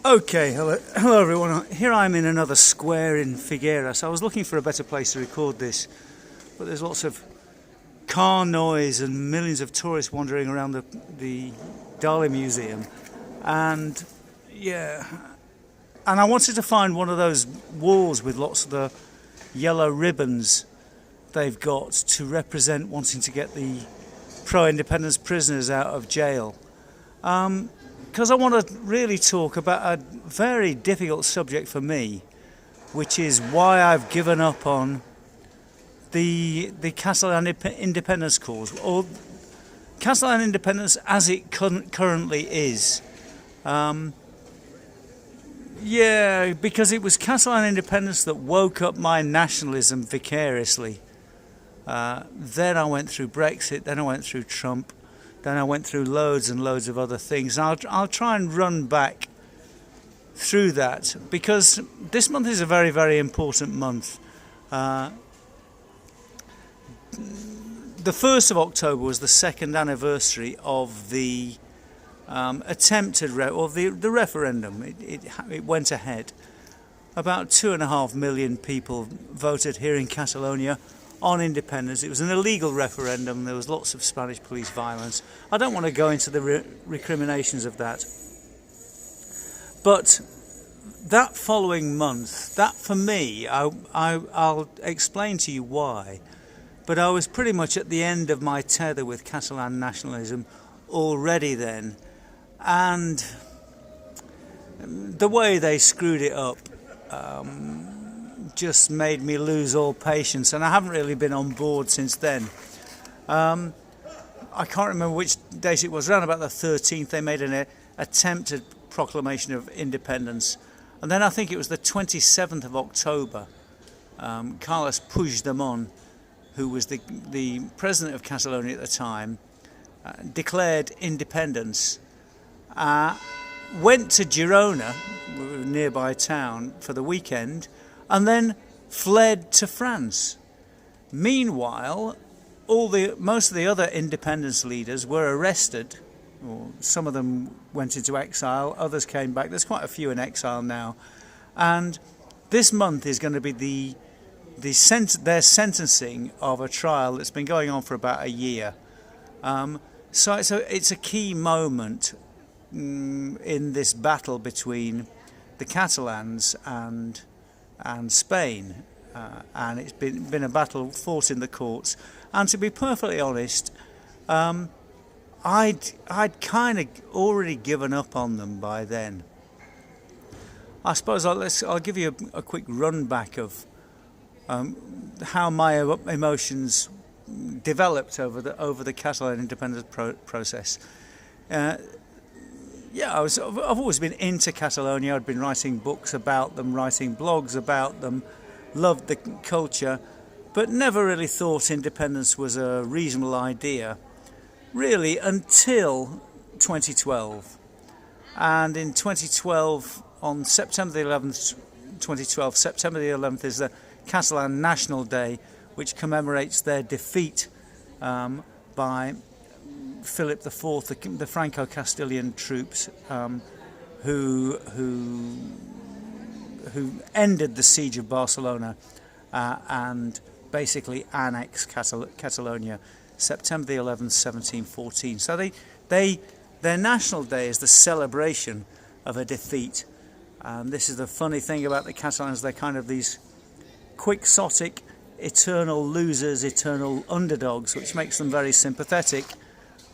Okay, hello everyone. Here I'm in another square in Figueras. I was looking for a better place to record this, but there's lots of car noise and millions of tourists wandering around the Dali Museum. And yeah, and I wanted to find one of those walls with lots of the yellow ribbons they've got to represent wanting to get the pro-independence prisoners out of jail. Because I want to really talk about a very difficult subject for me, which is why I've given up on the Catalan independence cause, or Catalan independence as it currently is. Yeah, because it was Catalan independence that woke up my nationalism vicariously. Then I went through Brexit, then I went through Trump, then I went through loads and loads of other things. I'll try and run back through that, because this month is a very, very important month. The 1st of October was the second anniversary of the attempted the referendum. It went ahead. About 2.5 million people voted here in Catalonia on independence. It was an illegal referendum. There was lots of Spanish police violence. I don't want to go into the recriminations of that. But that following month, that for me, I'll explain to you why, but I was pretty much at the end of my tether with Catalan nationalism already then. And the way they screwed it up just made me lose all patience, and I haven't really been on board since then. I can't remember which date it was. Around about the 13th they made an attempted proclamation of independence, and then I think it was the 27th of October, Carles Puigdemont, who was the president of Catalonia at the time, declared independence, went to Girona, a nearby town, for the weekend, and then fled to France. Meanwhile, most of the other independence leaders were arrested, or some of them went into exile, others came back. There's quite a few in exile now. And this month is going to be their sentencing of a trial that's been going on for about a year. So it's a key moment in this battle between the Catalans and Spain, and it's been a battle fought in the courts. And to be perfectly honest, I'd kind of already given up on them by then. I suppose I'll give you a quick run back of how my emotions developed over the Catalan independence process. Yeah, I've always been into Catalonia. I'd been writing books about them, writing blogs about them, loved the culture, but never really thought independence was a reasonable idea, really, until 2012. And in 2012, on September the 11th, 2012, September the 11th is the Catalan National Day, which commemorates their defeat by Philip IV, the Franco-Castilian troops, who ended the siege of Barcelona and basically annexed Catalonia, September the 11th, 1714. So their national day is the celebration of a defeat. This is the funny thing about the Catalans. They're kind of these quixotic, eternal losers, eternal underdogs, which makes them very sympathetic.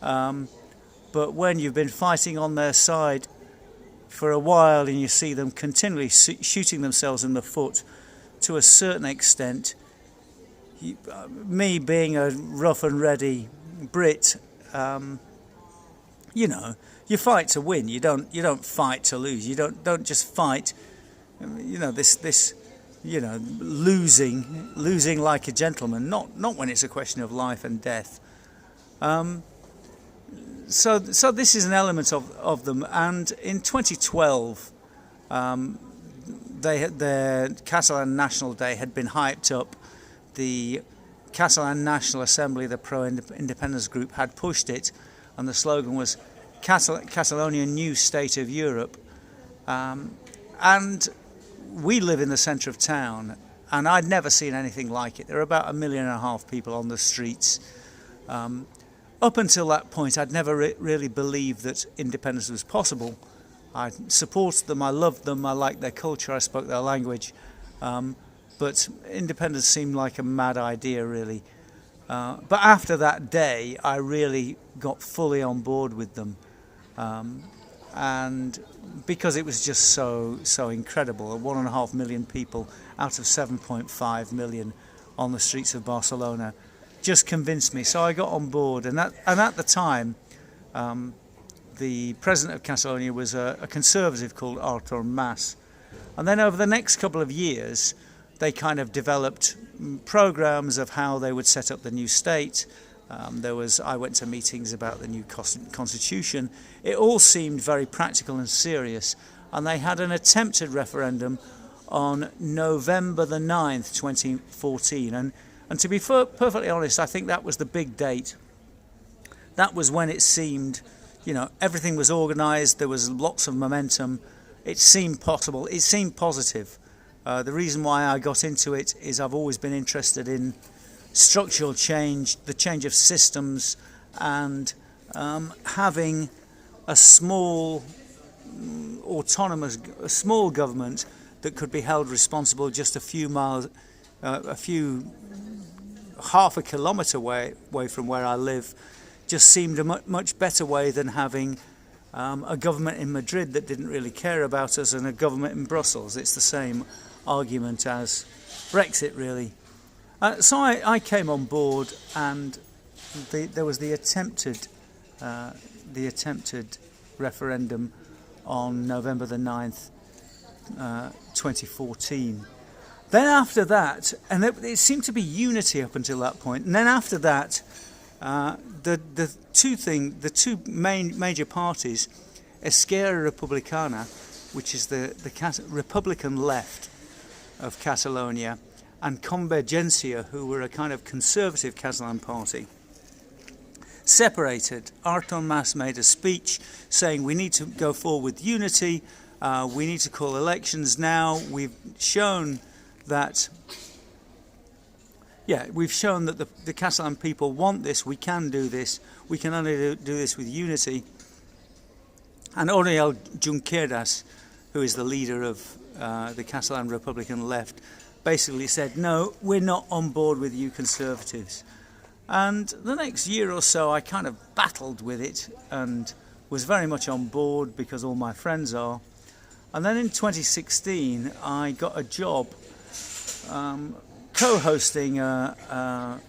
But when you've been fighting on their side for a while and you see them continually shooting themselves in the foot, to a certain extent, me being a rough and ready Brit, you fight to win. You don't fight to lose. You don't just fight. Losing like a gentleman. Not when it's a question of life and death. So this is an element of them. And in 2012, their Catalan National Day had been hyped up. The Catalan National Assembly, the pro-independence group, had pushed it, and the slogan was Catalonia, new state of Europe. And we live in the centre of town, and I'd never seen anything like it. There are about 1.5 million people on the streets. Up until that point, I'd never really believed that independence was possible. I supported them, I loved them, I liked their culture, I spoke their language. But independence seemed like a mad idea, really. But after that day, I really got fully on board with them. And because it was just so incredible, 1.5 million people out of 7.5 million on the streets of Barcelona just convinced me. So I got on board, and at the time, the president of Catalonia was a conservative called Artur Mas. And then over the next couple of years, they kind of developed programs of how they would set up the new state. I went to meetings about the new constitution. It all seemed very practical and serious, and they had an attempted referendum on November the 9th, 2014. And to be perfectly honest, I think that was the big date. That was when it seemed, everything was organised, there was lots of momentum. It seemed possible, it seemed positive. The reason why I got into it is I've always been interested in structural change, the change of systems, and having a small a small government that could be held responsible just a few miles, half a kilometre away from where I live, just seemed a much better way than having a government in Madrid that didn't really care about us and a government in Brussels. It's the same argument as Brexit, really. So I came on board, and there was the attempted referendum on November the 9th, 2014. Then after that, and it seemed to be unity up until that point, and then after that, the two major parties, Esquerra Republicana, which is the Republican left of Catalonia, and Convergencia, who were a kind of conservative Catalan party, separated. Artur Mas made a speech saying we need to go forward with unity, we need to call elections now. We've shown that the Catalan people want this, we can do this, we can only do this with unity. And Oriol Junqueras, who is the leader of the Catalan Republican left, basically said, no, we're not on board with you conservatives. And the next year or so I kind of battled with it and was very much on board because all my friends are. And then in 2016 I got a job co-hosting a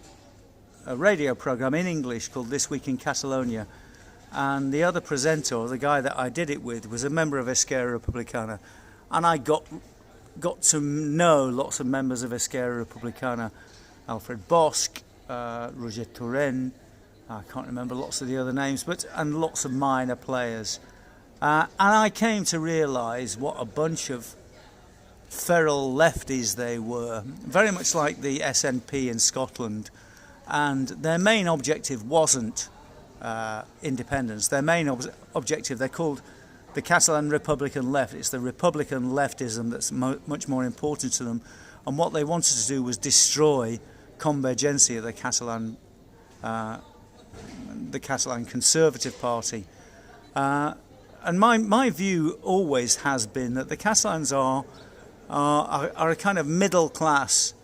radio program in English called This Week in Catalonia. And the other presenter, the guy that I did it with, was a member of Esquerra Republicana. And I got to know lots of members of Esquerra Republicana, Alfred Bosch, Roger Torrent, I can't remember lots of the other names, and lots of minor players. And I came to realise what a bunch of feral lefties they were, very much like the SNP in Scotland. And their main objective wasn't independence. Their main objective, they're called the Catalan Republican left. It's the Republican leftism that's much more important to them. And what they wanted to do was destroy Convergencia, the Catalan Conservative Party. And my view always has been that the Catalans are a kind of middle class,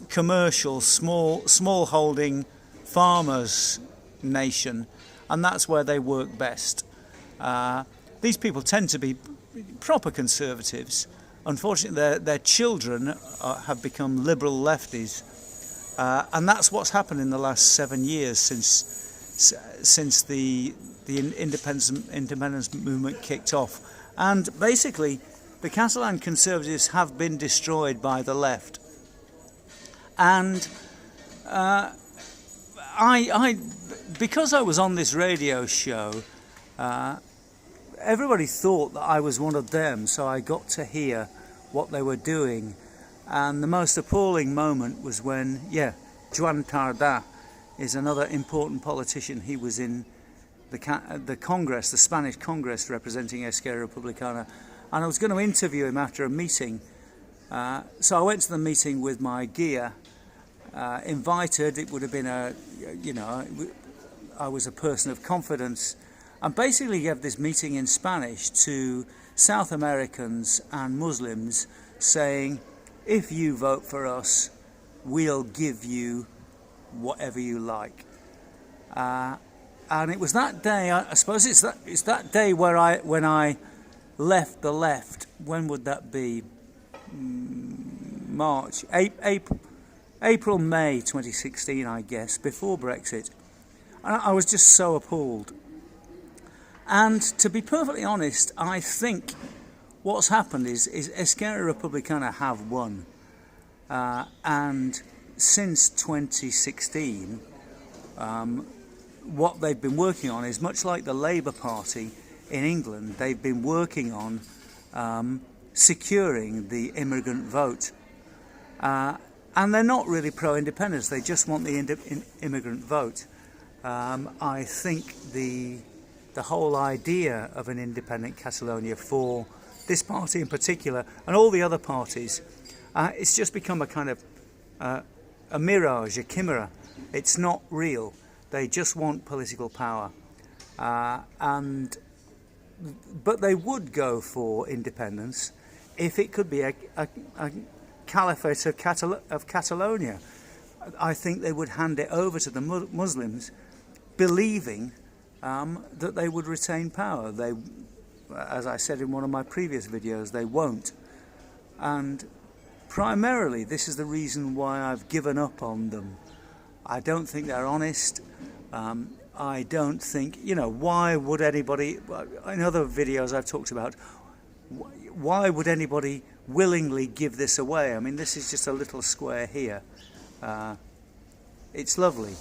commercial, small holding farmers nation, and that's where they work best. These people tend to be proper conservatives. Unfortunately, their children have become liberal lefties, and that's what's happened in the last 7 years since the independence movement kicked off. And basically, the Catalan conservatives have been destroyed by the left. And because I was on this radio show, everybody thought that I was one of them, so I got to hear what they were doing. And the most appalling moment was when, Joan Tardá is another important politician. He was in the Congress, the Spanish Congress, representing Esquerra Republicana, and I was going to interview him after a meeting. So I went to the meeting with my gear, invited. It would have been I was a person of confidence, and basically gave this meeting in Spanish to South Americans and Muslims, saying, if you vote for us, we'll give you whatever you like. And it was that day, I suppose it's that day when I left the left. When would that be? March, April, May 2016, I guess, before Brexit. And I was just so appalled. And to be perfectly honest, I think what's happened is Esquerra Republicana have won. And since 2016, what they've been working on is much like the Labour Party in England. They've been working on securing the immigrant vote. And they're not really pro-independence, they just want the immigrant vote. I think the whole idea of an independent Catalonia for this party in particular, and all the other parties, it's just become a kind of a mirage, a chimera. It's not real. They just want political power. But they would go for independence if it could be a Caliphate of Catalonia. I think they would hand it over to the Muslims, believing that they would retain power. They, as I said in one of my previous videos, they won't. And primarily, this is the reason why I've given up on them. I don't think they're honest. I don't think, why would anybody, in other videos I've talked about, why would anybody willingly give this away? I mean, this is just a little square here. It's lovely.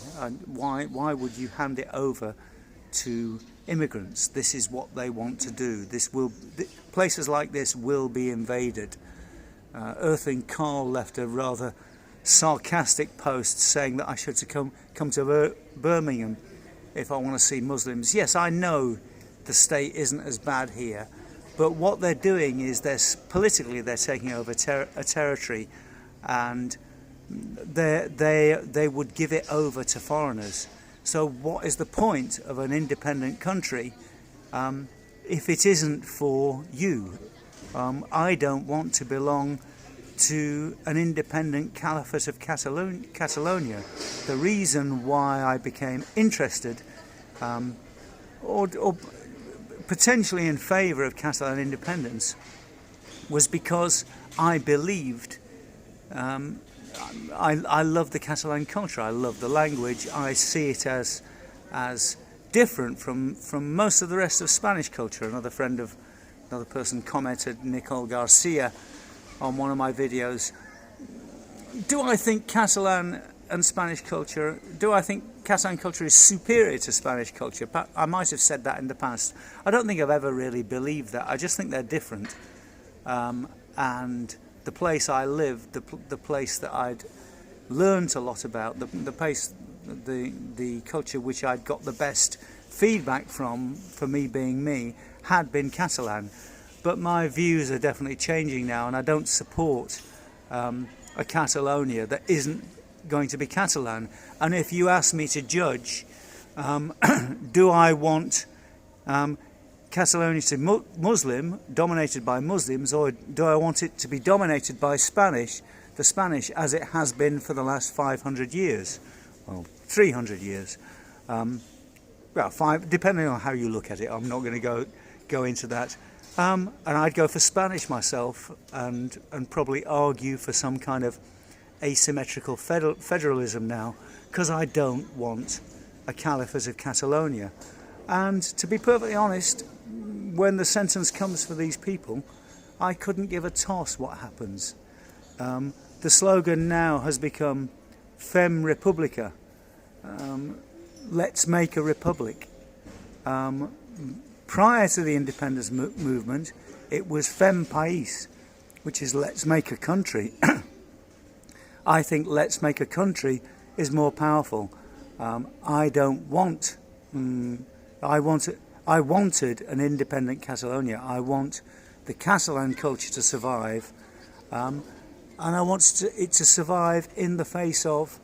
Why would you hand it over to immigrants? This is what they want to do. Places like this will be invaded. Earthling Carl left a rather sarcastic post saying that I should come to Birmingham if I want to see Muslims. Yes, I know the state isn't as bad here, but what they're doing is politically they're taking over a territory, and they would give it over to foreigners. So what is the point of an independent country if it isn't for you? I don't want to belong to an independent Caliphate of Catalonia. The reason why I became interested or potentially in favour of Catalan independence was because I believed, I love the Catalan culture, I love the language, I see it as different from most of the rest of Spanish culture. Another person commented, Nicole Garcia, on one of my videos, do I think Catalan and Spanish culture, do I think Catalan culture is superior to Spanish culture? I might have said that in the past. I don't think I've ever really believed that. I just think they're different. And the place I lived, the place that I'd learned a lot about, the place, the culture which I'd got the best feedback from, for me being me, had been Catalan. But my views are definitely changing now, and I don't support a Catalonia that isn't going to be Catalan. And if you ask me to judge, do I want Catalonia to be Muslim, dominated by Muslims, or do I want it to be dominated by the Spanish, as it has been for the last 500 years? Well, 300 years. Well, depending on how you look at it. I'm not going to go into that. And I'd go for Spanish myself, and probably argue for some kind of asymmetrical federalism now, because I don't want a Caliphate of Catalonia. And to be perfectly honest, when the sentence comes for these people, I couldn't give a toss what happens. The slogan now has become Fem Republica, let's make a republic. Prior to the independence movement, it was Fem País, which is let's make a country. I think let's make a country is more powerful. I don't want. I wanted an independent Catalonia. I want the Catalan culture to survive, and I want it to survive in the face of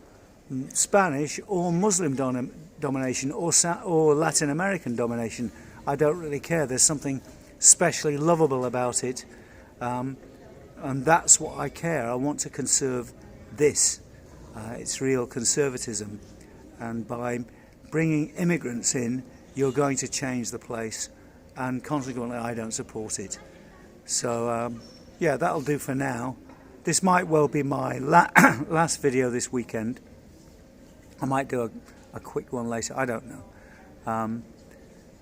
Spanish or Muslim domination or Latin American domination. I don't really care. There's something specially lovable about it, and that's what I care. I want to conserve this. It's real conservatism, and by bringing immigrants in, you're going to change the place, and consequently I don't support it. So yeah, that'll do for now. This might well be my last video this weekend. I might do a quick one later, I don't know.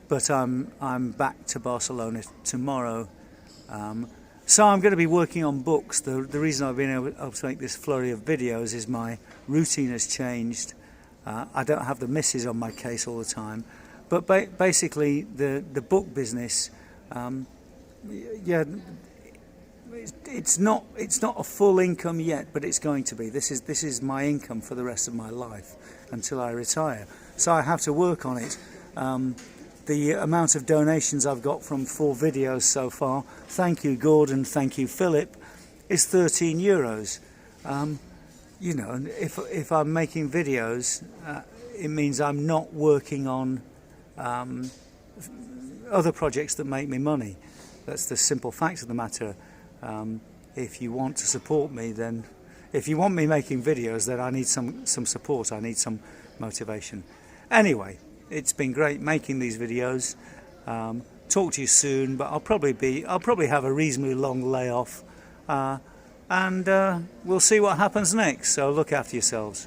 But I'm back to Barcelona tomorrow. So I'm going to be working on books. The reason I've been able to make this flurry of videos is my routine has changed. I don't have the missus on my case all the time. But basically the book business, yeah, it's not a full income yet, but it's going to be. This is my income for the rest of my life until I retire. So I have to work on it. The amount of donations I've got from 4 videos so far, thank you Gordon, thank you Philip, is €13. You know, if I'm making videos, it means I'm not working on other projects that make me money. That's the simple fact of the matter. If you want to support me, then if you want me making videos, then I need some support. I need some motivation. Anyway, it's been great making these videos. Talk to you soon, but I'll probably have a reasonably long layoff, and we'll see what happens next. So look after yourselves.